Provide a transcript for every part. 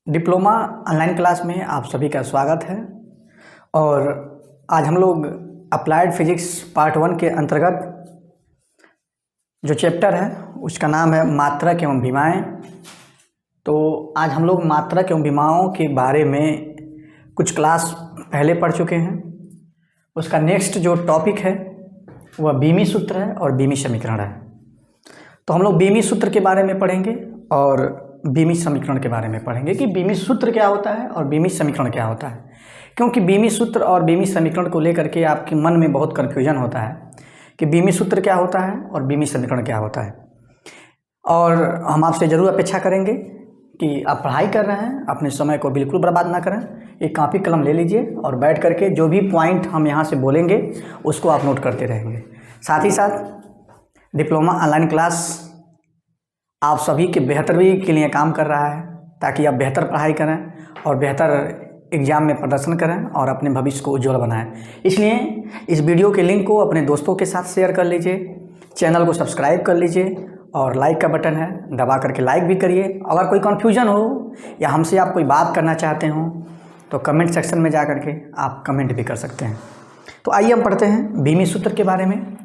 Diploma online class में आप सभी का स्वागत है। और आज हम लोग अप्लाइड फिजिक्स पार्ट 1 के अंतर्गत जो चैप्टर है उसका नाम है मात्रक एवं विमाएँ। तो आज हम लोग मात्रक एवं विमाओं के बारे में कुछ क्लास पहले पढ़ चुके हैं। उसका नेक्स्ट जो टॉपिक है वह बीमी सूत्र है और बीमी समीकरण है। तो हम लोग बीमी सूत्र के बारे में पढ़ेंगे और बीमी समीकरण के बारे में पढ़ेंगे कि बीमी सूत्र क्या होता है और बीमी समीकरण क्या होता है। क्योंकि बीमी सूत्र और बीमी समीकरण को लेकर के आपके मन में बहुत कन्फ्यूजन होता है कि बीमी सूत्र क्या होता है और बीमी समीकरण क्या होता है। और हम आपसे ज़रूर अपेक्षा करेंगे कि आप पढ़ाई कर रहे हैं, अपने समय को बिल्कुल बर्बाद ना करें। एक कॉपी कलम ले लीजिए और बैठ करके जो भी पॉइंट हम यहाँ से बोलेंगे उसको आप नोट करते रहेंगे। साथ ही साथ डिप्लोमा ऑनलाइन क्लास आप सभी के बेहतरी के लिए काम कर रहा है ताकि आप बेहतर पढ़ाई करें और बेहतर एग्ज़ाम में प्रदर्शन करें और अपने भविष्य को उज्जवल बनाएं। इसलिए इस वीडियो के लिंक को अपने दोस्तों के साथ शेयर कर लीजिए, चैनल को सब्सक्राइब कर लीजिए और लाइक का बटन है दबा करके लाइक भी करिए। अगर कोई कन्फ्यूजन हो या हमसे आप कोई बात करना चाहते हो तो कमेंट सेक्शन में जा करके आप कमेंट भी कर सकते हैं। तो आइए हम पढ़ते हैं बीमी सूत्र के बारे में।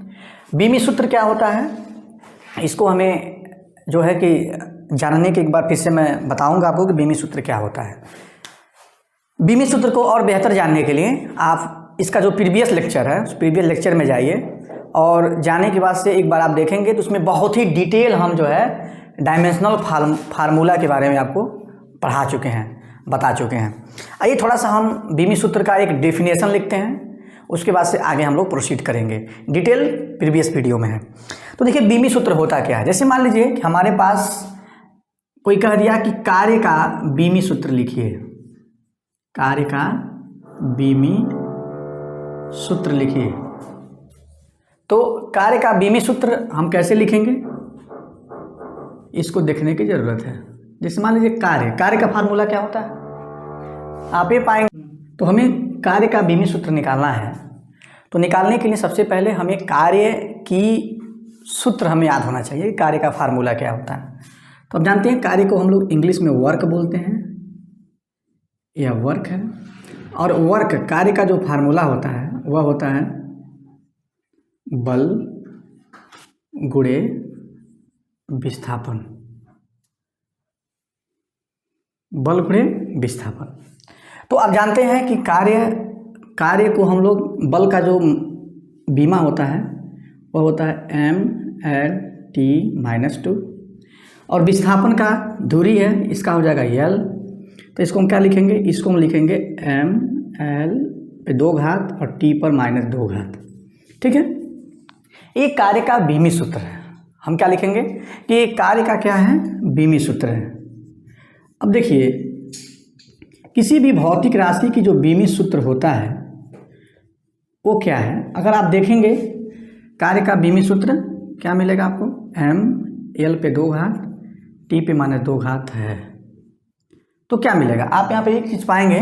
बीमी सूत्र क्या होता है इसको हमें जो है कि जानने के एक बार फिर से मैं बताऊंगा आपको कि बीमी सूत्र क्या होता है। बीमी सूत्र को और बेहतर जानने के लिए आप इसका जो प्रीवियस लेक्चर है उस प्रीवियस लेक्चर में जाइए और जाने के बाद से एक बार आप देखेंगे तो उसमें बहुत ही डिटेल हम जो है डायमेंशनल फार्मूला के बारे में आपको पढ़ा चुके हैं, बता चुके हैं। आइए थोड़ा सा हम बीमी सूत्र का एक डेफिनेशन लिखते हैं, उसके बाद से आगे हम लोग प्रोसीड करेंगे। डिटेल प्रीवियस वीडियो में है। तो देखिए बीमी सूत्र होता क्या है। जैसे मान लीजिए कि हमारे पास कोई कह दिया कि कार्य का बीमी सूत्र लिखिए, कार्य का बीमी सूत्र लिखिए। तो कार्य का बीमी सूत्र हम कैसे लिखेंगे इसको देखने की जरूरत है। जैसे मान लीजिए कार्य का फार्मूला क्या होता है आप ये पाएंगे। तो हमें कार्य का बीमी सूत्र निकालना है। तो निकालने के लिए सबसे पहले हमें कार्य की सूत्र हमें याद होना चाहिए, कार्य का फार्मूला क्या होता है। तो आप जानते हैं कार्य को हम लोग इंग्लिश में वर्क बोलते हैं, यह वर्क है। और वर्क कार्य का जो फार्मूला होता है वह होता है बल गुणे विस्थापन, बल गुणे विस्थापन। तो आप जानते हैं कि कार्य को हम लोग बल का जो बीमा होता है वह होता है m/t-2 और विस्थापन का दूरी है इसका हो जाएगा l। तो इसको हम क्या लिखेंगे, इसको हम लिखेंगे m/l/2 और t पर -2। ठीक है, ये कार्य का बीमी सूत्र है। हम क्या लिखेंगे कि ये कार्य का क्या है, बीमी सूत्र है। अब देखिए किसी भी भौतिक राशि की जो बीमी सूत्र होता है वो क्या है। अगर आप देखेंगे कार्य का बीमी सूत्र क्या मिलेगा आपको, m/l/2 t पे -2 है। तो क्या मिलेगा, आप यहाँ पे एक चीज़ पाएंगे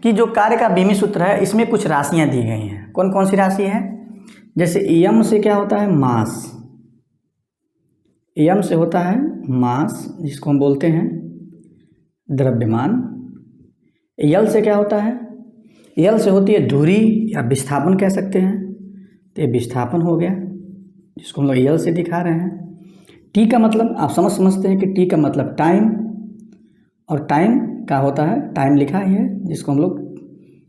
कि जो कार्य का बीमी सूत्र है इसमें कुछ राशियाँ दी गई हैं। कौन कौन सी राशि है, जैसे m से क्या होता है मास, m से होता है मास जिसको हम बोलते हैं द्रव्यमान। l से क्या होता है, l से होती है दूरी या विस्थापन कह सकते हैं। तो ये विस्थापन हो गया जिसको हम लोग l से दिखा रहे हैं। t का मतलब आप समझते हैं कि t का मतलब टाइम, और टाइम का होता है टाइम लिखा ही है जिसको हम लोग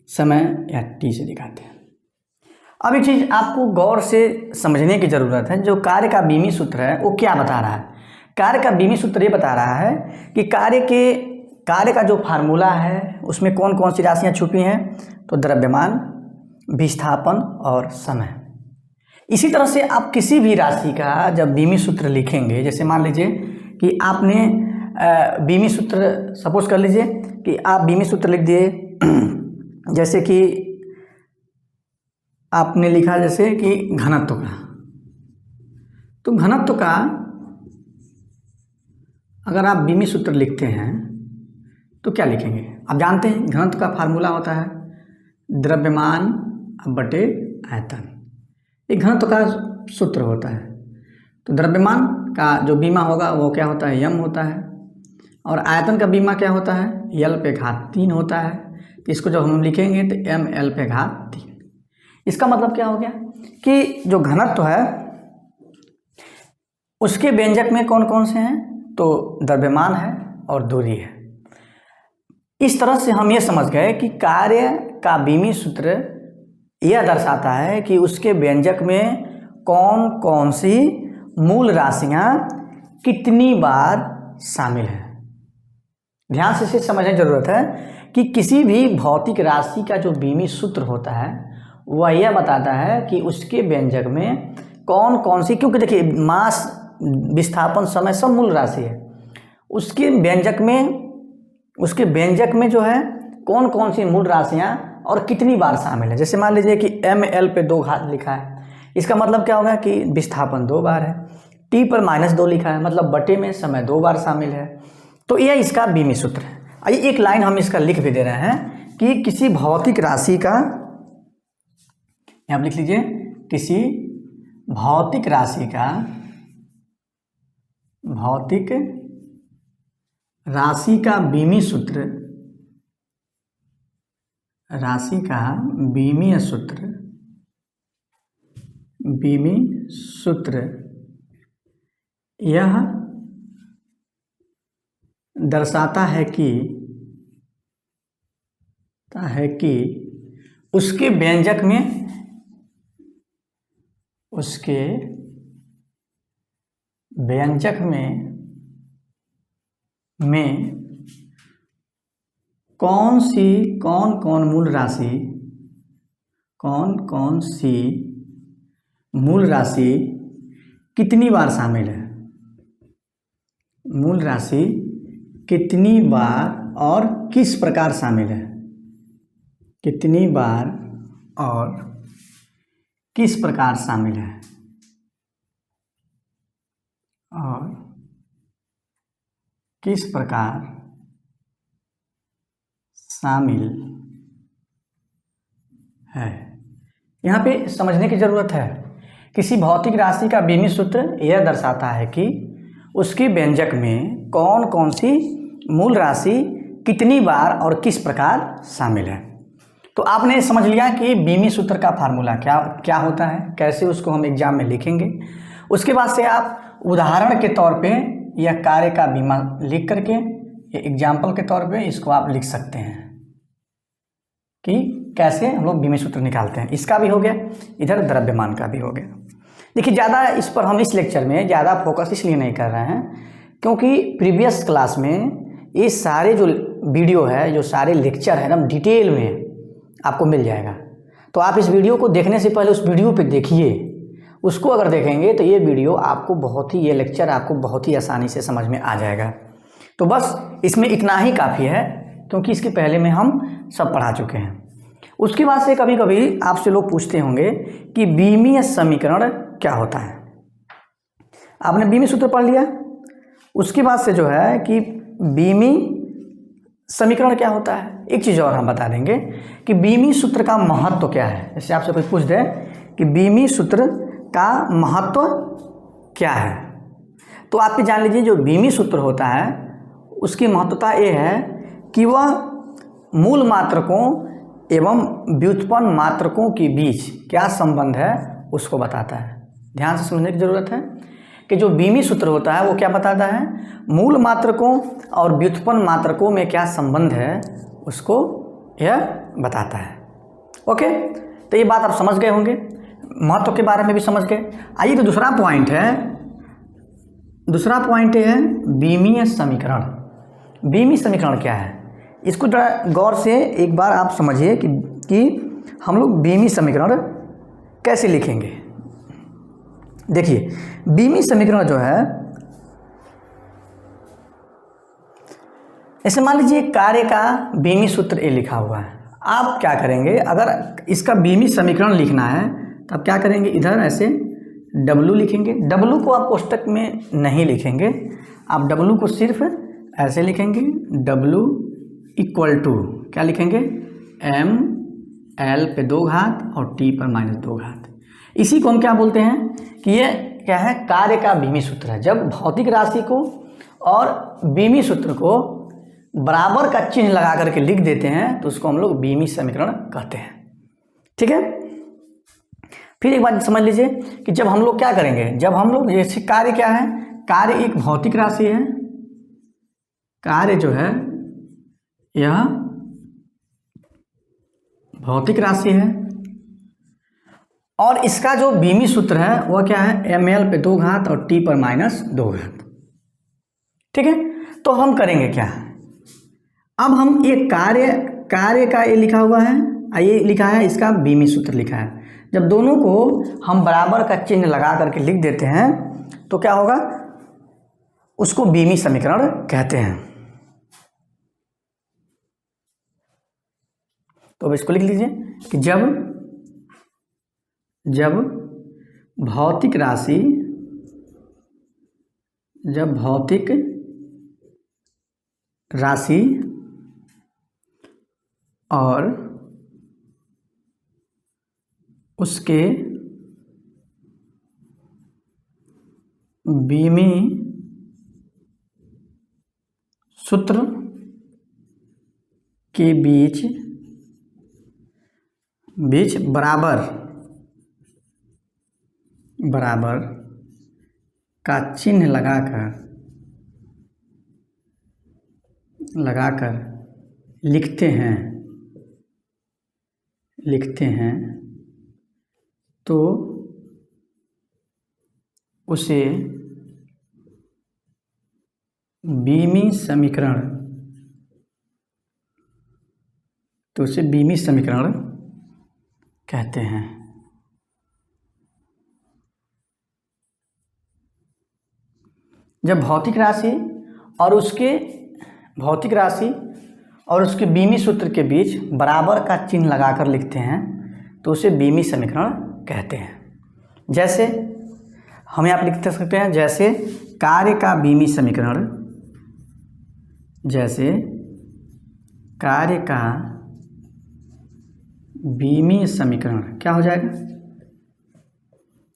समय या t से दिखाते हैं। अब एक चीज़ आपको गौर से समझने की ज़रूरत है, जो कार्य का बीमी सूत्र है वो क्या बता रहा है। कार्य का बीमी सूत्र ये बता रहा है कि कार्य का जो फार्मूला है उसमें कौन कौन सी राशियाँ छुपी हैं, तो द्रव्यमान, विस्थापन और समय। इसी तरह से आप किसी भी राशि का जब बीमी सूत्र लिखेंगे, जैसे मान लीजिए कि आपने बीमी सूत्र सपोज कर लीजिए कि आप बीमी सूत्र लिख दिए, जैसे कि आपने लिखा जैसे कि घनत्व का। तो घनत्व का अगर आप बीमी सूत्र लिखते हैं तो क्या लिखेंगे, आप जानते हैं घनत्व का फार्मूला होता है द्रव्यमान बटे आयतन। ये घनत्व का सूत्र होता है। तो द्रव्यमान का जो बीमा होगा वो क्या होता है m होता है, और आयतन का बीमा क्या होता है, यल पे घात 3 होता है। तो इसको जब हम लिखेंगे तो एम एल पे घात 3। इसका मतलब क्या हो गया कि जो घनत्व है उसके व्यंजक में कौन कौन से हैं, तो द्रव्यमान है और दूरी है। इस तरह से हम ये समझ गए कि कार्य का बीमी सूत्र यह दर्शाता है कि उसके व्यंजक में कौन कौन सी मूल राशियां कितनी बार शामिल हैं। ध्यान से इसे समझने की जरूरत है कि किसी भी भौतिक राशि का जो बीमी सूत्र होता है वह यह बताता है कि उसके व्यंजक में कौन कौन सी, क्योंकि देखिए मास, विस्थापन, समय सब मूल राशि है, उसके व्यंजक में जो है कौन कौन सी मूल राशियां और कितनी बार शामिल है। जैसे मान लीजिए कि एम एल पे 2 घात लिखा है, इसका मतलब क्या होगा कि विस्थापन 2 बार है। टी पर -2 लिखा है, मतलब बटे में समय 2 बार शामिल है। तो यह इसका बीमी सूत्र है। आइए एक लाइन हम इसका लिख भी दे रहे हैं कि किसी भौतिक राशि का, यहाँ लिख लीजिए, किसी भौतिक राशि का बीमी सूत्र यह दर्शाता है कि उसके व्यंजक में कौन सी मूल राशि कितनी बार शामिल है, मूल राशि कितनी बार और किस प्रकार शामिल है, कितनी बार और किस प्रकार शामिल है, और किस प्रकार शामिल है। यहाँ पे समझने की जरूरत है, किसी भौतिक राशि का बीमी सूत्र यह दर्शाता है कि उसके व्यंजक में कौन कौन सी मूल राशि कितनी बार और किस प्रकार शामिल है। तो आपने समझ लिया कि बीमी सूत्र का फार्मूला क्या होता है, कैसे उसको हम एग्जाम में लिखेंगे। उसके बाद से आप उदाहरण के तौर पे यह कार्य का बीमा लिख करके, एग्जाम्पल के तौर पे इसको आप लिख सकते हैं कि कैसे हम लोग बीमी सूत्र निकालते हैं। इसका भी हो गया, इधर द्रव्यमान का भी हो गया। देखिए ज़्यादा इस पर हम इस लेक्चर में ज़्यादा फोकस इसलिए नहीं कर रहे हैं क्योंकि प्रीवियस क्लास में ये सारे जो वीडियो है, जो सारे लेक्चर है एकदम डिटेल में आपको मिल जाएगा। तो आप इस वीडियो को देखने से पहले उस वीडियो पे देखिए, उसको अगर देखेंगे तो ये वीडियो आपको ये लेक्चर आपको बहुत ही आसानी से समझ में आ जाएगा। तो बस इसमें इतना ही काफ़ी है क्योंकि इसके पहले में हम सब पढ़ा चुके हैं। उसके बाद से कभी कभी आपसे लोग पूछते होंगे कि बीमीय समीकरण क्या होता है। आपने बीमी सूत्र पढ़ लिया, उसके बाद से जो है कि बीमी समीकरण क्या होता है, एक चीज़ और हम बता देंगे कि बीमी सूत्र का महत्व क्या है। जैसे आपसे कोई पूछ दे कि बीमी सूत्र का महत्व क्या है, तो आप जान लीजिए जो बीमी सूत्र होता है उसकी महत्वता ये है कि वह मूल मात्रकों एवं व्युत्पन्न मात्रकों के बीच क्या संबंध है उसको बताता है। ध्यान से समझने की ज़रूरत है कि जो बीमी सूत्र होता है वो क्या बताता है, मूल मात्रकों और व्युत्पन्न मात्रकों में क्या संबंध है उसको यह बताता है। ओके, तो ये बात आप समझ गए होंगे, महत्व के बारे में भी समझ गए। आइए तो दूसरा पॉइंट है बीमीय समीकरण। बीमी समीकरण क्या है, इसको जरा गौर से एक बार आप समझिए कि हम लोग बीमी समीकरण कैसे लिखेंगे। देखिए बीमी समीकरण जो है, ऐसे मान लीजिए कार्य का बीमी सूत्र ए लिखा हुआ है। आप क्या करेंगे, अगर इसका बीमी समीकरण लिखना है तो आप क्या करेंगे, इधर ऐसे W लिखेंगे। W को आप कोष्टक में नहीं लिखेंगे, आप W को सिर्फ ऐसे लिखेंगे, W इक्वल टू क्या लिखेंगे, M L पे 2 घात और T पर -2 घात। इसी को हम क्या बोलते हैं कि ये क्या है, कार्य का बीमी सूत्र है। जब भौतिक राशि को और बीमी सूत्र को बराबर का चिन्ह लगा करके लिख देते हैं तो उसको हम लोग बीमी समीकरण कहते हैं। ठीक है, फिर एक बात समझ लीजिए कि जब हम लोग क्या करेंगे, जब हम लोग जैसे कार्य क्या है, कार्य एक भौतिक राशि है, कार्य जो है यह भौतिक राशि है और इसका जो बीमी सूत्र है वह क्या है, ml पे 2 घात और t पर -2 घात। ठीक है, तो हम करेंगे क्या, अब हम ये कार्य का ये लिखा हुआ है, ये लिखा है, इसका बीमी सूत्र लिखा है। जब दोनों को हम बराबर का चिन्ह लगा करके लिख देते हैं तो क्या होगा, उसको बीमी समीकरण कहते हैं। तो अब इसको लिख लीजिए कि जब भौतिक राशि और उसके बीमी सूत्र के बीच बराबर का चिन्ह लगाकर लिखते हैं तो उसे बीमी समीकरण कहते हैं। जब भौतिक राशि और उसके बीमी सूत्र के बीच बराबर का चिन्ह लगाकर लिखते हैं तो उसे बीमी समीकरण कहते हैं। जैसे हम यहाँ पर लिख सकते हैं, जैसे कार्य का बीमी समीकरण क्या हो जाएगा,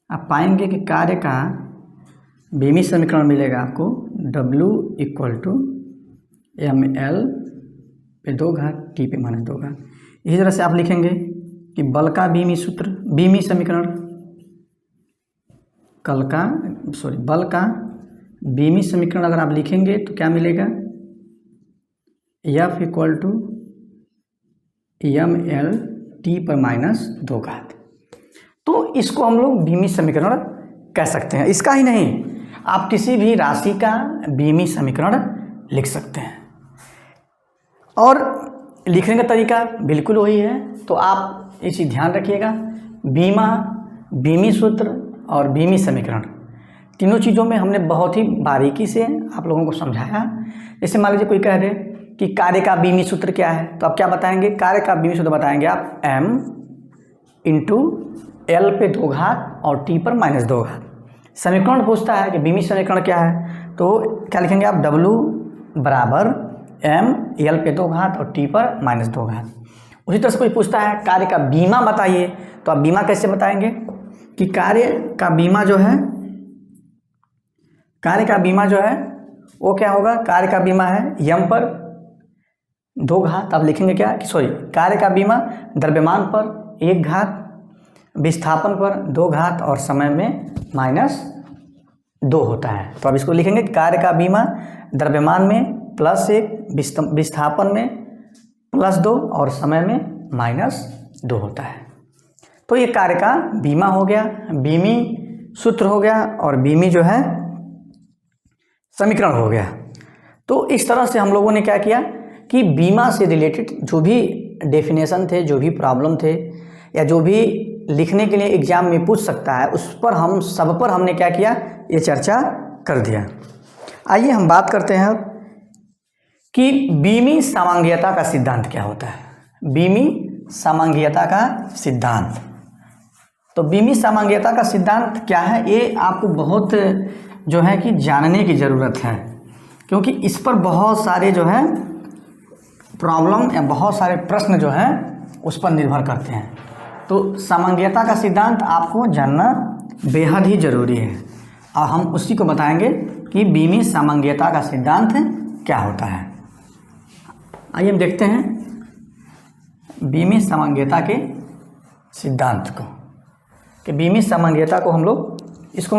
आप पाएंगे कि कार्य का बीमी समीकरण मिलेगा आपको W = ml पे 2 घात t पे -2 घात। इसी तरह से आप लिखेंगे कि बल का बीमी समीकरण अगर आप लिखेंगे तो क्या मिलेगा, F = ml t पर -2 घात। तो इसको हम लोग बीमी समीकरण कह सकते हैं। इसका ही नहीं, आप किसी भी राशि का बीमी समीकरण लिख सकते हैं और लिखने का तरीका बिल्कुल वही है। तो आप इसे ध्यान रखिएगा, बीमी सूत्र और बीमी समीकरण तीनों चीज़ों में हमने बहुत ही बारीकी से आप लोगों को समझाया। जैसे मान लीजिए कोई कह दे कि कार्य का बीमी सूत्र क्या है, तो आप क्या बताएंगे, कार्य का बीमी सूत्र बताएंगे आप m × l पे 2 घात और t पर -2 घात। समीकरण पूछता है कि बीमी समीकरण क्या है, तो क्या लिखेंगे आप, W = m l पे 2 घात और t पर -2 घात। उसी तरह से कोई पूछता है कार्य का बीमा बताइए, तो आप बीमा कैसे बताएंगे कि कार्य का बीमा जो है वो क्या होगा, कार्य का बीमा है m पर 2 घात, आप लिखेंगे क्या, कार्य का बीमा द्रव्यमान पर 1 घात, विस्थापन पर 2 घात और समय में -2 होता है। तो अब इसको लिखेंगे कार्य का बीमा द्रव्यमान में +1, विस्थापन में +2 और समय में -2 होता है। तो ये कार्य का बीमा हो गया, बीमी सूत्र हो गया और बीमी जो है समीकरण हो गया। तो इस तरह से हम लोगों ने क्या किया कि बीमा से रिलेटेड जो भी डेफिनेशन थे, जो भी प्रॉब्लम थे या जो भी लिखने के लिए एग्जाम में पूछ सकता है, उस पर हमने क्या किया, ये चर्चा कर दिया। आइए हम बात करते हैं कि बीमी समांगीयता का सिद्धांत क्या होता है। बीमी समांगीयता का सिद्धांत, तो बीमी समांगीयता का सिद्धांत क्या है, ये आपको बहुत जो है कि जानने की ज़रूरत है, क्योंकि इस पर बहुत सारे जो है प्रॉब्लम या बहुत सारे प्रश्न जो हैं उस पर निर्भर करते हैं। तो समांगीयता का सिद्धांत आपको जानना बेहद ही ज़रूरी है और हम उसी को बताएंगे कि बीमी समंगीयता का सिद्धांत क्या होता है। आइए हम देखते हैं बीमी समंगीयता के सिद्धांत को, कि बीमी समंगीयता को हम लोग इसको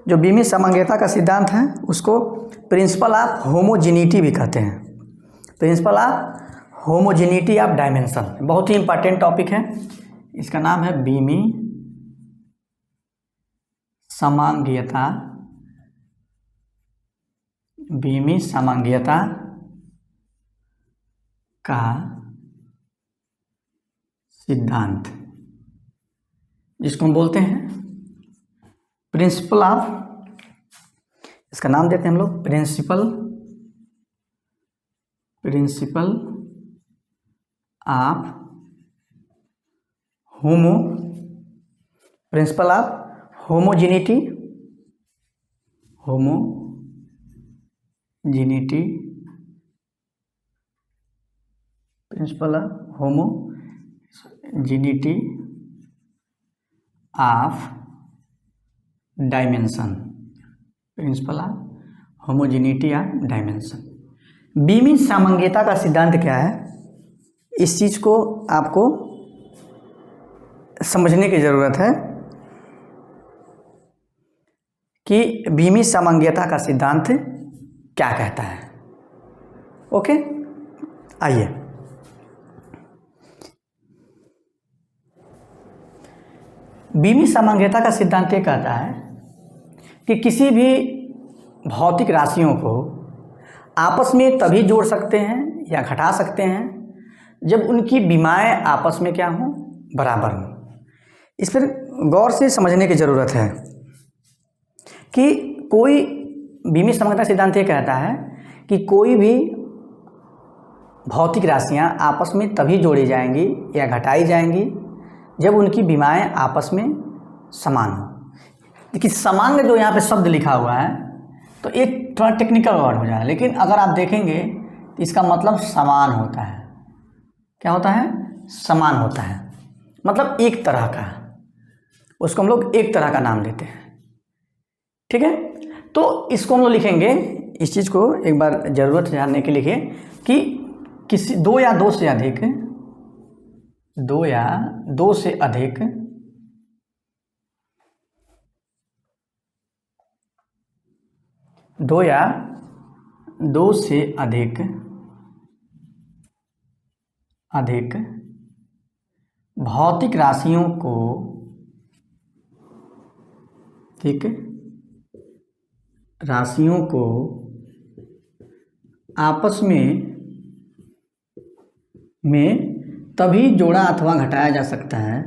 जो बीमी समंगीयता का सिद्धांत है उसको प्रिंसिपल ऑफ होमोजेनिटी भी कहते हैं। Principal of homogeneity of dimension, बहुत ही इंपॉर्टेंट टॉपिक है। इसका नाम है बीमी समंगीयता, बीमी समंगीयता का सिद्धांत, जिसको हम बोलते हैं प्रिंसिपल ऑफ, इसका नाम देते हैं हम लोग principle of principle of homogeneity principle of homogeneity of dimension, principle of homogeneity of dimension. बीमी समंगीयता का सिद्धांत क्या है, इस चीज़ को आपको समझने की ज़रूरत है कि बीमी समंगीयता का सिद्धांत क्या कहता है। ओके, आइए बीमी समंगीयता का सिद्धांत ये कहता है कि किसी भी भौतिक राशियों को आपस में तभी जोड़ सकते हैं या घटा सकते हैं जब उनकी विमाएँ आपस में क्या हों, बराबर हों। इस पर गौर से समझने की ज़रूरत है कि कोई बीमी समंगीयता सिद्धांत ये कहता है कि कोई भी भौतिक राशियाँ आपस में तभी जोड़ी जाएंगी या घटाई जाएंगी जब उनकी विमाएँ आपस में समान हो। देखिए समांग जो यहाँ पे शब्द लिखा हुआ है तो एक थोड़ा टेक्निकल वर्ड हो जाए, लेकिन अगर आप देखेंगे तो इसका मतलब समान होता है। क्या होता है? समान होता है, मतलब एक तरह का, उसको हम लोग एक तरह का नाम देते हैं। ठीक है, तो इसको हम लोग लिखेंगे, इस चीज़ को एक बार ज़रूरत जानने के लिए कि किसी दो या दो से अधिक दो या दो से अधिक भौतिक राशियों को आपस में तभी जोड़ा अथवा घटाया जा सकता है,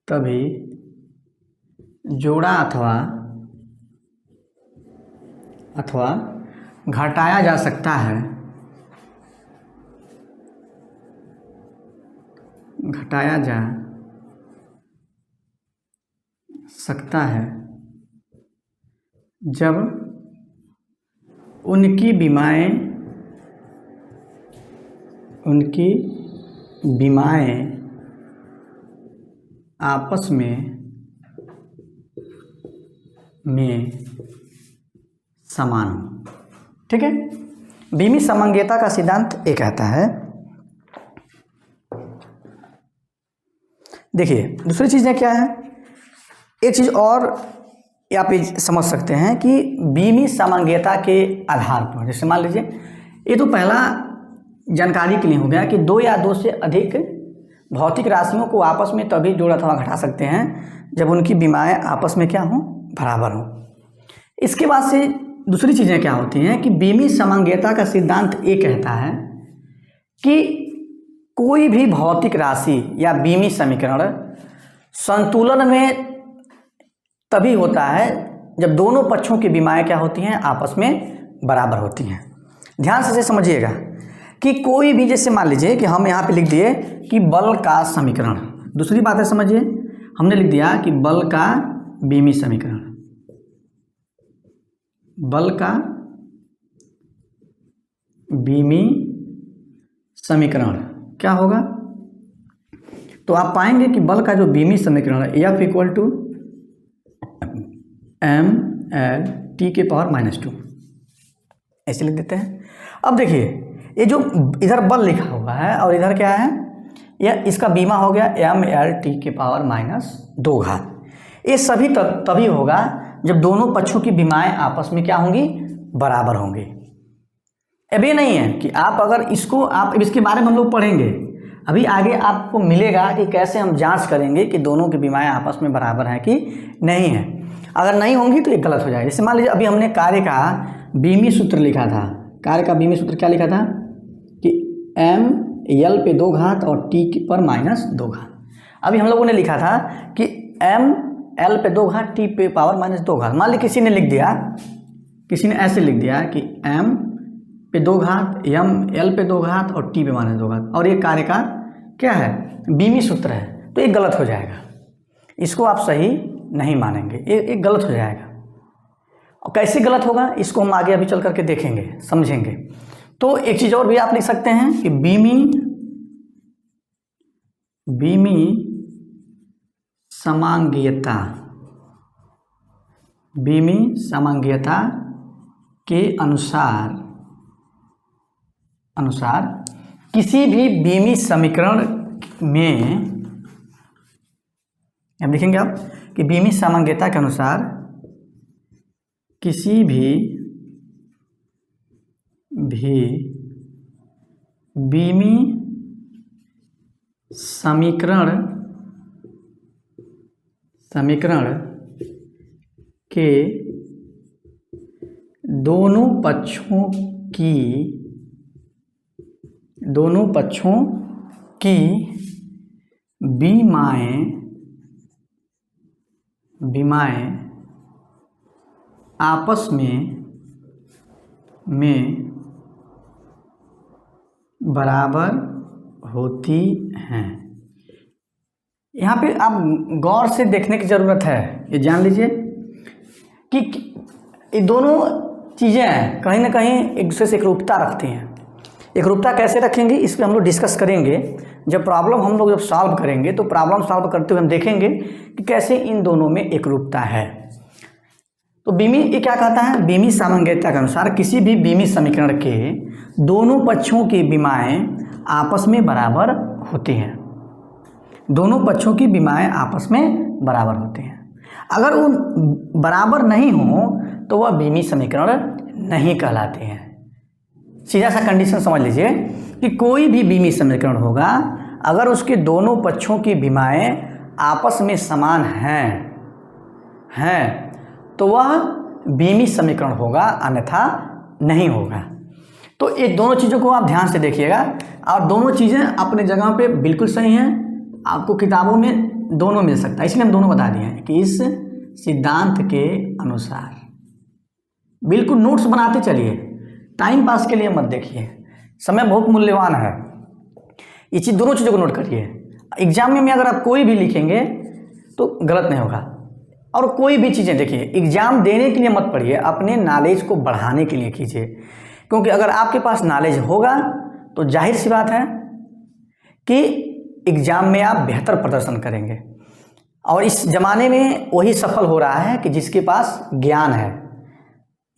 तभी जोड़ा अथवा घटाया जा सकता है, जब उनकी विमाएँ आपस में समान हो। ठीक है, बीमी समंगीयता का सिद्धांत ये कहता है। देखिए दूसरी चीज़ें क्या है, एक चीज़ और आप समझ सकते हैं कि बीमी समंगीयता के आधार पर, जैसे मान लीजिए ये तो पहला जानकारी के लिए हो गया कि दो या दो से अधिक भौतिक राशियों को आपस में तभी जोड़ अथवा घटा सकते हैं जब उनकी विमाएँ आपस में क्या हों, बराबर हों। इसके बाद से दूसरी चीज़ें क्या होती हैं कि बीमी समंगीयता का सिद्धांत ये कहता है कि कोई भी भौतिक राशि या बीमी समीकरण संतुलन में तभी होता है जब दोनों पक्षों की विमाएँ क्या होती हैं, आपस में बराबर होती हैं। ध्यान से समझिएगा कि कोई भी, जैसे मान लीजिए कि हम यहाँ पे लिख दिए कि बल का समीकरण, दूसरी बात है समझिए, हमने लिख दिया कि बल का बीमी समीकरण, बल का बीमी समीकरण क्या होगा, तो आप पाएंगे कि बल का जो बीमी समीकरण है F = m एल टी के पावर -2 ऐसे लिख देते हैं। अब देखिए ये जो इधर बल लिखा हुआ है और इधर क्या है, यह इसका बीमा हो गया एम एल टी के पावर -2 घात। ये सभी तभी होगा जब दोनों पक्षों की बीमाएं आपस में क्या होंगी, बराबर होंगी। अब ये नहीं है कि आप अगर इसको आप इसके बारे में हम लोग पढ़ेंगे, अभी आगे आपको मिलेगा कि कैसे हम जांच करेंगे कि दोनों की बीमाएं आपस में बराबर हैं कि नहीं है। अगर नहीं होंगी तो ये गलत हो जाएगा। जैसे मान लीजिए अभी हमने कार्य का बीमी सूत्र लिखा था, कार्य का बीमी सूत्र क्या लिखा था कि एम एल पे 2 घात और टी पर -2 घात। अभी हम लोगों ने लिखा था कि एम एल पे 2 घात टी पे पावर -2 घात। मान ली किसी ने लिख दिया, किसी ने ऐसे लिख दिया कि एम पे 2 घात, एम एल पे 2 घात और टी पे -2 घात, और ये कार्य का क्या है, बीमी सूत्र है, तो ये गलत हो जाएगा। इसको आप सही नहीं मानेंगे, ये गलत हो जाएगा। और कैसे गलत होगा इसको हम आगे अभी चल करके देखेंगे, समझेंगे। तो एक चीज़ और भी आप लिख सकते हैं कि बीमी समांगीयता, बीमी समांगीयता के अनुसार किसी भी बीमी समीकरण में, अब लिखेंगे आप कि बीमी समांगीयता के अनुसार किसी भी बीमी समीकरण के दोनों पक्षों की बीमाएं आपस में बराबर होती हैं। यहाँ पे आप गौर से देखने की ज़रूरत है। ये जान लीजिए कि ये दोनों चीज़ें कहीं ना कहीं एक दूसरे से एकरूपता रखती हैं। एकरूपता कैसे रखेंगे इस पर हम लोग डिस्कस करेंगे। जब प्रॉब्लम हम लोग सॉल्व करेंगे तो प्रॉब्लम सॉल्व करते हुए हम देखेंगे कि कैसे इन दोनों में एकरूपता है। तो बीमी ये क्या कहता है, बीमी सामंजस्य के अनुसार किसी भी बीमी समीकरण के दोनों पक्षों की बीमाएं आपस में बराबर होती हैं। दोनों पक्षों की बीमाएं आपस में बराबर होती हैं। अगर वो बराबर नहीं हो तो वह बीमी समीकरण नहीं कहलाते हैं। सीधा सा कंडीशन समझ लीजिए कि कोई भी बीमी समीकरण होगा, अगर उसके दोनों पक्षों की बीमाएं आपस में समान हैं तो वह बीमी समीकरण होगा, अन्यथा नहीं होगा। तो ये दोनों चीज़ों को आप ध्यान से देखिएगा, और दोनों चीज़ें अपने जगह पे बिल्कुल सही हैं। आपको किताबों में दोनों मिल सकता है, इसलिए हम दोनों बता दिए हैं कि इस सिद्धांत के अनुसार। बिल्कुल नोट्स बनाते चलिए, टाइम पास के लिए मत देखिए, समय बहुत मूल्यवान है। ये चीज़ दोनों चीज़ों को नोट करिए। एग्जाम में अगर आप कोई भी लिखेंगे तो गलत नहीं होगा। और कोई भी चीज़ें देखिए, एग्ज़ाम देने के लिए मत पढ़िए, अपने नॉलेज को बढ़ाने के लिए कीजिए। क्योंकि अगर आपके पास नॉलेज होगा तो जाहिर सी बात है कि एग्ज़ाम में आप बेहतर प्रदर्शन करेंगे। और इस ज़माने में वही सफल हो रहा है कि जिसके पास ज्ञान है।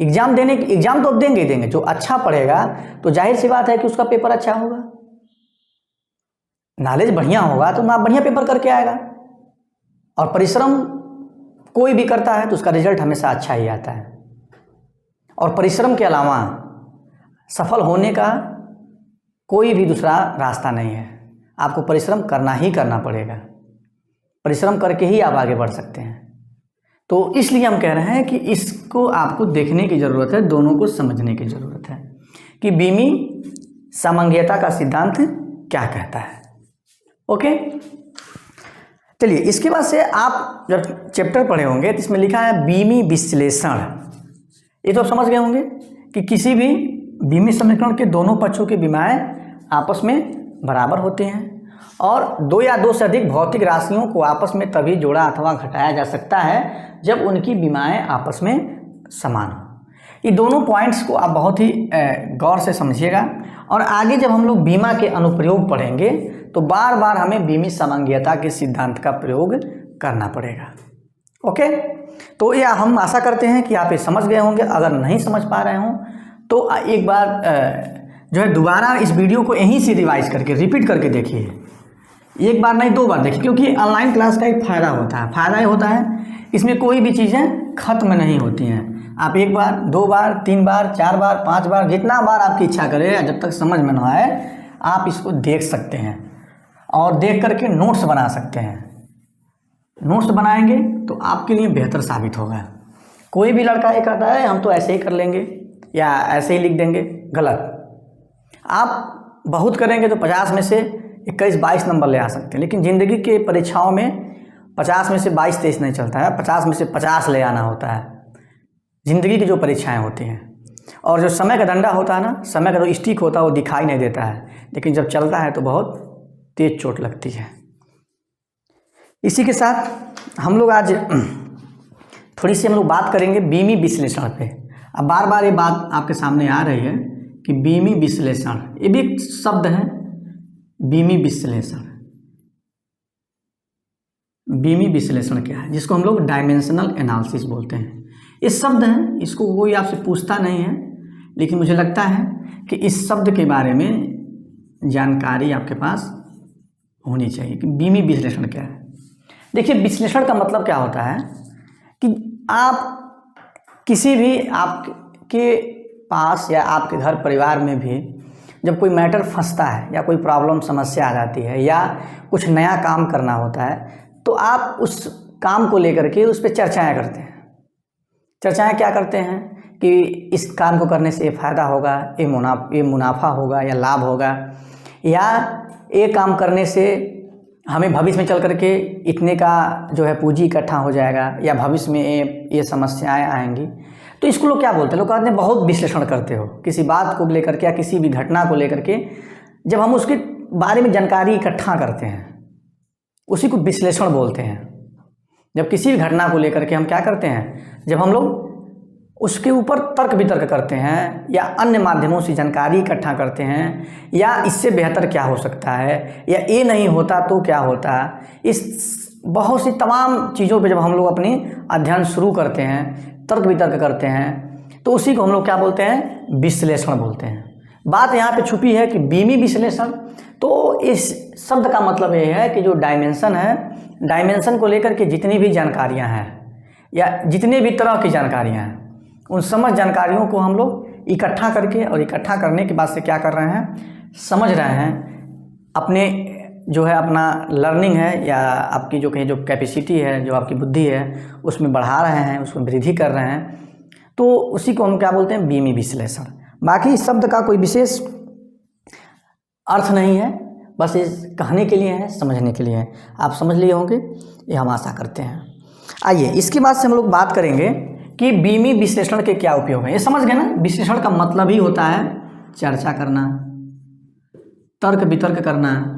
एग्ज़ाम तो अब देंगे, जो अच्छा पढ़ेगा तो जाहिर सी बात है कि उसका पेपर अच्छा होगा। नॉलेज बढ़िया होगा तो आप बढ़िया पेपर करके आएगा। और परिश्रम कोई भी करता है तो उसका रिजल्ट हमेशा अच्छा ही आता है। और परिश्रम के अलावा सफल होने का कोई भी दूसरा रास्ता नहीं है। आपको परिश्रम करना ही करना पड़ेगा। परिश्रम करके ही आप आगे बढ़ सकते हैं। तो इसलिए हम कह रहे हैं कि इसको आपको देखने की ज़रूरत है, दोनों को समझने की ज़रूरत है कि बीमी सामंजस्य का सिद्धांत क्या कहता है। ओके, चलिए इसके बाद से आप जब चैप्टर पढ़े होंगे तो इसमें लिखा है बीमी विश्लेषण। ये तो समझ गए होंगे कि किसी भी बीमी समीकरण के दोनों पक्षों की बीमाएं आपस में बराबर होते हैं, और दो या दो से अधिक भौतिक राशियों को आपस में तभी जोड़ा अथवा घटाया जा सकता है जब उनकी बीमाएं आपस में समान हो। ये दोनों पॉइंट्स को आप बहुत ही गौर से समझिएगा। और आगे जब हम लोग बीमा के अनुप्रयोग पढ़ेंगे तो बार बार हमें बीमी सामंजस्य के सिद्धांत का प्रयोग करना पड़ेगा। ओके, तो ये हम आशा करते हैं कि आप ये समझ गए होंगे। अगर नहीं समझ पा रहे हों तो एक बार जो है दोबारा इस वीडियो को यहीं से रिवाइज करके रिपीट करके देखिए। एक बार नहीं 2 बार देखिए, क्योंकि ऑनलाइन क्लास का एक फ़ायदा होता है। फ़ायदा ये होता है इसमें कोई भी चीज़ें ख़त्म नहीं होती हैं। आप 1 बार 2 बार 3 बार 4 बार 5 बार जितना बार आपकी इच्छा करे, जब तक समझ में ना आए आप इसको देख सकते हैं और देख करके नोट्स बना सकते हैं। नोट्स बनाएंगे तो आपके लिए बेहतर साबित होगा। कोई भी लड़का ये कहता है हम तो ऐसे ही कर लेंगे या ऐसे ही लिख देंगे, गलत। आप बहुत करेंगे तो 50 में से 21-22 नंबर ले आ सकते हैं, लेकिन ज़िंदगी के परीक्षाओं में 50 में से 22-23 नहीं चलता है, 50 में से 50 ले आना होता है। ज़िंदगी की जो परीक्षाएं होती हैं, और जो समय का डंडा होता है ना, समय का जो स्टिक होता है वो दिखाई नहीं देता है, लेकिन जब चलता है तो बहुत तेज चोट लगती है। इसी के साथ हम लोग आज थोड़ी सी हम लोग बात करेंगे बीमी विश्लेषण पे। अब बार बार ये बात आपके सामने आ रही है कि बीमी विश्लेषण, ये भी एक शब्द है, बीमी विश्लेषण। बीमी विश्लेषण क्या है, जिसको हम लोग डायमेंशनल एनालिसिस बोलते हैं। ये शब्द है, इसको कोई आपसे पूछता नहीं है, लेकिन मुझे लगता है कि इस शब्द के बारे में जानकारी आपके पास होनी चाहिए कि बीमी विश्लेषण क्या है। देखिए, विश्लेषण का मतलब क्या होता है कि आप किसी भी आपके पास या आपके घर परिवार में भी जब कोई मैटर फंसता है या कोई प्रॉब्लम समस्या आ जाती है या कुछ नया काम करना होता है, तो आप उस काम को लेकर के उस पर चर्चाएँ करते हैं। चर्चाएँ क्या करते हैं कि इस काम को करने से ये फ़ायदा होगा, ये मुनाफा होगा या लाभ होगा, या ये काम करने से हमें भविष्य में चल करके इतने का जो है पूंजी इकट्ठा हो जाएगा, या भविष्य में ये समस्याएं आएंगी। तो इसको लोग क्या बोलते हैं, लोग कहते हैं बहुत विश्लेषण करते हो किसी बात को लेकर के या किसी भी घटना को लेकर के। जब हम उसके बारे में जानकारी इकट्ठा करते हैं उसी को विश्लेषण बोलते हैं। जब किसी भी घटना को लेकर के हम क्या करते हैं, जब हम लोग उसके ऊपर तर्क वितर्क करते हैं या अन्य माध्यमों से जानकारी इकट्ठा करते हैं, या इससे बेहतर क्या हो सकता है, या ये नहीं होता तो क्या होता, इस बहुत सी तमाम चीज़ों पे जब हम लोग अपनी अध्ययन शुरू करते हैं, तर्क वितर्क करते हैं, तो उसी को हम लोग क्या बोलते हैं, विश्लेषण बोलते हैं। बात यहाँ पे छुपी है कि बीमी विश्लेषण, तो इस शब्द का मतलब ये है कि जो डायमेंशन है, डायमेंशन को लेकर के जितनी भी जानकारियाँ हैं या जितने भी तरह की जानकारियाँ हैं, उन समझ जानकारियों को हम लोग इकट्ठा करके, और इकट्ठा करने के बाद से क्या कर रहे हैं, समझ रहे हैं, अपने जो है अपना लर्निंग है या आपकी जो कहीं जो कैपेसिटी है, जो आपकी बुद्धि है, उसमें बढ़ा रहे हैं, उसमें वृद्धि कर रहे हैं। तो उसी को हम क्या बोलते हैं, बीमी विश्लेषण। बाकी इस शब्द का कोई विशेष अर्थ नहीं है, बस इस कहने के लिए है, समझने के लिए है। आप समझ लिए होंगे, ये हम आशा करते हैं। आइए इसके बाद से हम लोग बात करेंगे कि बीमी विश्लेषण के क्या उपयोग हैं। ये समझ गए ना, विश्लेषण का मतलब ही होता है चर्चा करना, तर्क वितर्क करना,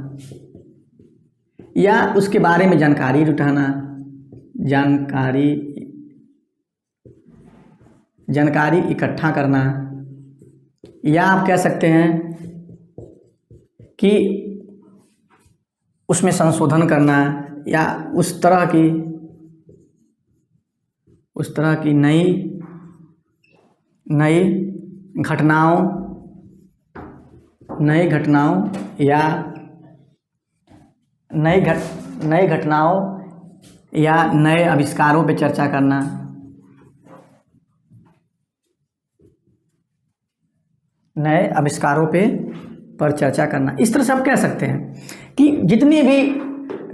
या उसके बारे में जानकारी जुटाना, जानकारी इकट्ठा करना, या आप कह सकते हैं कि उसमें संशोधन करना, या उस तरह की नई घटनाओं या नए आविष्कारों पे चर्चा करना, पर चर्चा करना। इस तरह से आप कह सकते हैं कि जितनी भी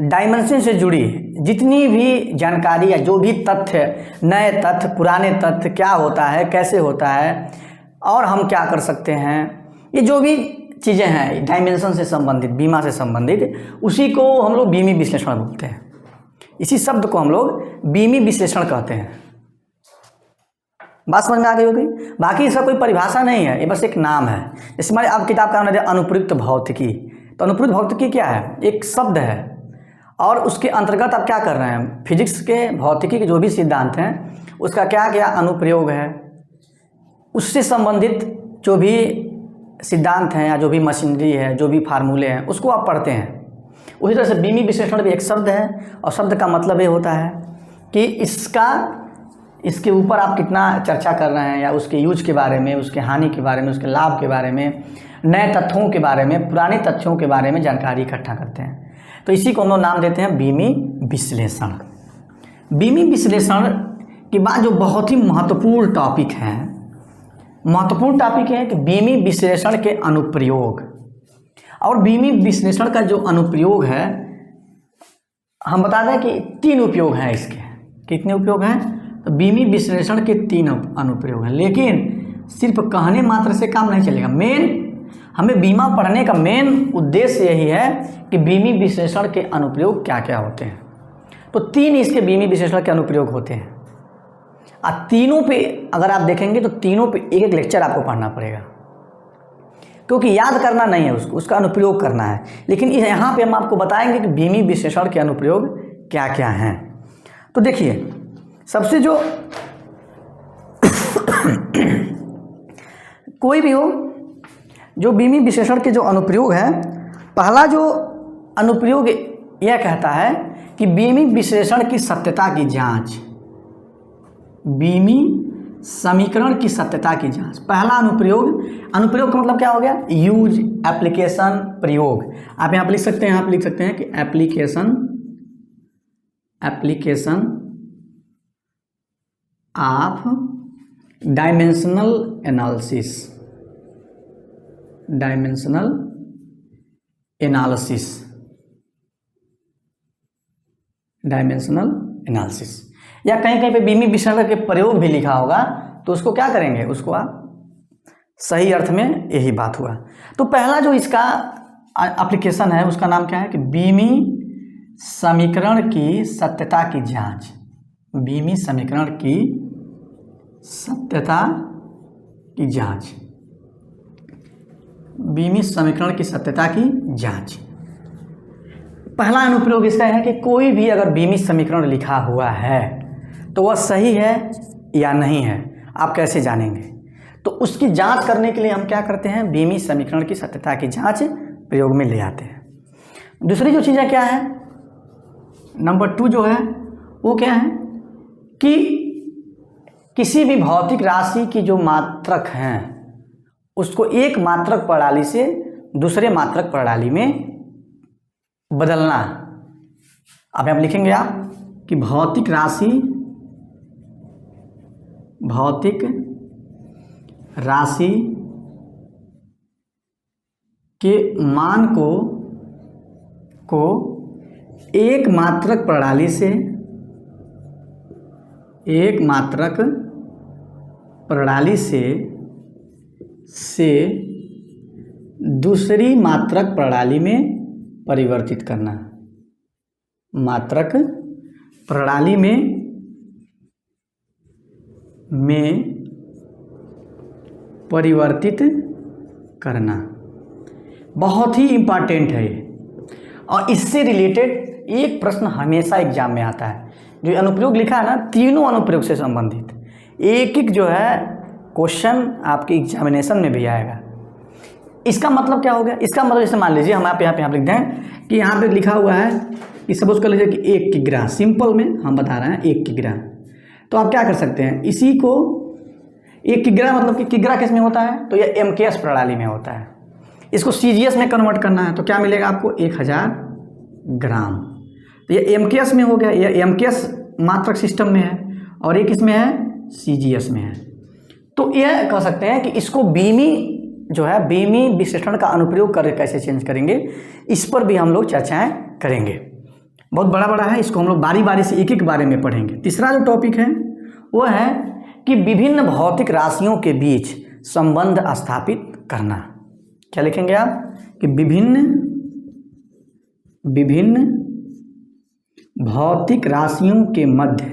डायमेंशन से जुड़ी जितनी भी जानकारी या जो भी तथ्य, नए तथ्य, पुराने तथ्य, क्या होता है, कैसे होता है, और हम क्या कर सकते हैं, ये जो भी चीज़ें हैं डायमेंशन से संबंधित, बीमा से संबंधित, उसी को हम लोग बीमी विश्लेषण बोलते हैं। इसी शब्द को हम लोग बीमी विश्लेषण कहते हैं। बात समझ में आ गई होगी। बाकी इसका कोई परिभाषा नहीं है, ये बस एक नाम है। जैसे हमारे अब किताब का नाम है अनुप्रयुक्त भौतिकी, तो अनुप्रयुक्त भौतिकी क्या है, एक शब्द है, और उसके अंतर्गत आप क्या कर रहे हैं, फिजिक्स के, भौतिकी के जो भी सिद्धांत हैं उसका क्या क्या अनुप्रयोग है, उससे संबंधित जो भी सिद्धांत हैं या जो भी मशीनरी है, जो भी फार्मूले हैं, उसको आप पढ़ते हैं। उसी तरह से बीमी विश्लेषण भी एक शब्द है, और शब्द का मतलब ये होता है कि इसके ऊपर आप कितना चर्चा कर रहे हैं, या उसके यूज के बारे में, उसके हानि के बारे में, उसके लाभ के बारे में, नए तथ्यों के बारे में, पुराने तथ्यों के बारे में जानकारी इकट्ठा करते हैं। तो इसी को हम लोग नाम देते हैं बीमी विश्लेषण। बीमी विश्लेषण के बाद जो बहुत ही महत्वपूर्ण टॉपिक है कि बीमी विश्लेषण के अनुप्रयोग। और बीमी विश्लेषण का जो अनुप्रयोग है, हम बता दें कि 3 उपयोग हैं इसके। कितने उपयोग हैं? तो बीमी विश्लेषण के 3 अनुप्रयोग हैं। लेकिन सिर्फ कहने मात्र से काम नहीं चलेगा। हमें बीमा पढ़ने का मेन उद्देश्य यही है कि बीमी विश्लेषण के अनुप्रयोग क्या क्या होते हैं। तो 3 इसके बीमी विश्लेषण के अनुप्रयोग होते हैं। तीनों पे अगर आप देखेंगे तो तीनों पे एक एक लेक्चर आपको पढ़ना पड़ेगा, क्योंकि याद करना नहीं है, उसका अनुप्रयोग करना है। लेकिन यहाँ पे हम आपको बताएंगे कि बीमी विश्लेषण के अनुप्रयोग क्या क्या हैं। तो देखिए, सबसे जो कोई भी हो, जो बीमी विश्लेषण के जो अनुप्रयोग है, पहला जो अनुप्रयोग यह कहता है कि बीमी विश्लेषण की सत्यता की जांच, बीमी समीकरण की सत्यता की जांच। पहला अनुप्रयोग का मतलब क्या हो गया? यूज, एप्लीकेशन, प्रयोग। आप यहाँ पर लिख सकते हैं, यहाँ पर लिख सकते हैं कि एप्लीकेशन ऑफ डायमेंशनल एनालिसिस, या कहीं कहीं पे बीमी विश्लेषण के प्रयोग भी लिखा होगा, तो उसको क्या करेंगे? उसको आप सही अर्थ में यही बात हुआ। तो पहला जो इसका एप्लीकेशन है उसका नाम क्या है कि बीमी समीकरण की सत्यता की जांच। बीमी समीकरण की सत्यता की जांच, बीमी समीकरण की सत्यता की जांच। पहला अनुप्रयोग इसका है कि कोई भी अगर बीमी समीकरण लिखा हुआ है तो वह सही है या नहीं है, आप कैसे जानेंगे? तो उसकी जांच करने के लिए हम क्या करते हैं? बीमी समीकरण की सत्यता की जांच प्रयोग में ले आते हैं। दूसरी जो चीज़ें क्या है, नंबर 2 जो है वो क्या है कि किसी भी भौतिक राशि की जो मात्रक हैं उसको एक मात्रक प्रणाली से दूसरे मात्रक प्रणाली में बदलना। अब यहाँ लिखेंगे आप कि भौतिक राशि के मान को एक मात्रक प्रणाली से दूसरी मात्रक प्रणाली में परिवर्तित करना। मात्रक प्रणाली में परिवर्तित करना बहुत ही इम्पॉर्टेंट है ये। और इससे रिलेटेड एक प्रश्न हमेशा एग्जाम में आता है। जो अनुप्रयोग लिखा है ना, तीनों अनुप्रयोग से संबंधित एक जो है क्वेश्चन आपके एग्जामिनेशन में भी आएगा। इसका मतलब क्या हो गया? इसका मतलब जैसे मान लीजिए हम आप यहाँ पे लिख दें कि यहाँ पे लिखा हुआ है कि सपोज कर लीजिए कि 1 किग्रा, सिंपल में हम बता रहे हैं 1 किग्रा। तो आप क्या कर सकते हैं, इसी को 1 किग्रा मतलब कि किग्रा किस में होता है? तो ये MKS प्रणाली में होता है। इसको CGS में कन्वर्ट करना है तो क्या मिलेगा आपको? 1000 ग्राम। तो ये MKS में हो गया, ये MKS मात्रक सिस्टम में है और ये किस में है? CGS में है। तो यह कह सकते हैं कि इसको बीमी विश्लेषण का अनुप्रयोग करके कैसे चेंज करेंगे, इस पर भी हम लोग चर्चाएं करेंगे। बहुत बड़ा है, इसको हम लोग बारी बारी से एक एक बारे में पढ़ेंगे। तीसरा जो टॉपिक है वो है कि विभिन्न भौतिक राशियों के बीच संबंध स्थापित करना। क्या लिखेंगे आप कि विभिन्न भौतिक राशियों के मध्य,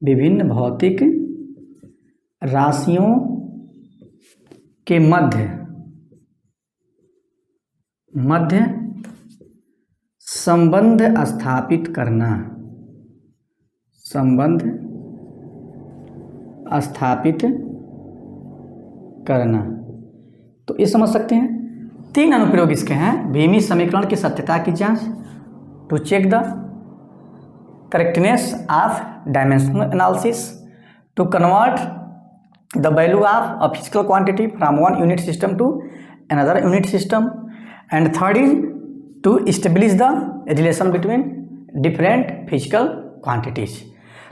विभिन्न भौतिक राशियों के मध्य संबंध स्थापित करना, संबंध स्थापित करना। तो ये समझ सकते हैं 3 अनुप्रयोग इसके हैं। बीमी समीकरण की सत्यता की जांच, to check the correctness of dimensional analysis, to convert the value of a physical quantity from one unit system to another unit system, and third is to establish the relation between different physical quantities.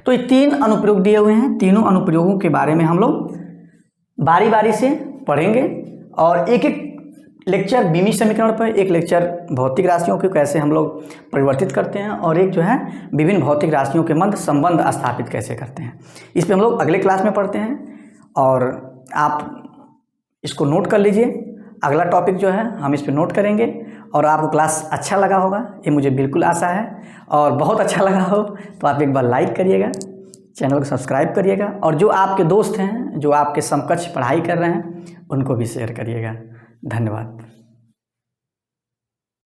तो ये 3 अनुप्रयोग दिए हुए हैं, तीनों अनुप्रयोगों के बारे में हम लोग बारी बारी से पढ़ेंगे और एक एक लेक्चर बीमी समीकरण पर, एक लेक्चर भौतिक राशियों को कैसे हम लोग परिवर्तित करते हैं, और एक जो है विभिन्न भौतिक राशियों के मध्य संबंध स्थापित कैसे करते हैं, इस पर हम लोग अगले क्लास में पढ़ते हैं। और आप इसको नोट कर लीजिए, अगला टॉपिक जो है हम इस पर नोट करेंगे। और आपको क्लास अच्छा लगा होगा, ये मुझे बिल्कुल आशा है, और बहुत अच्छा लगा हो तो आप एक बार लाइक करिएगा, चैनल को सब्सक्राइब करिएगा, और जो आपके दोस्त हैं जो आपके समकक्ष पढ़ाई कर रहे हैं उनको भी शेयर करिएगा। धन्यवाद।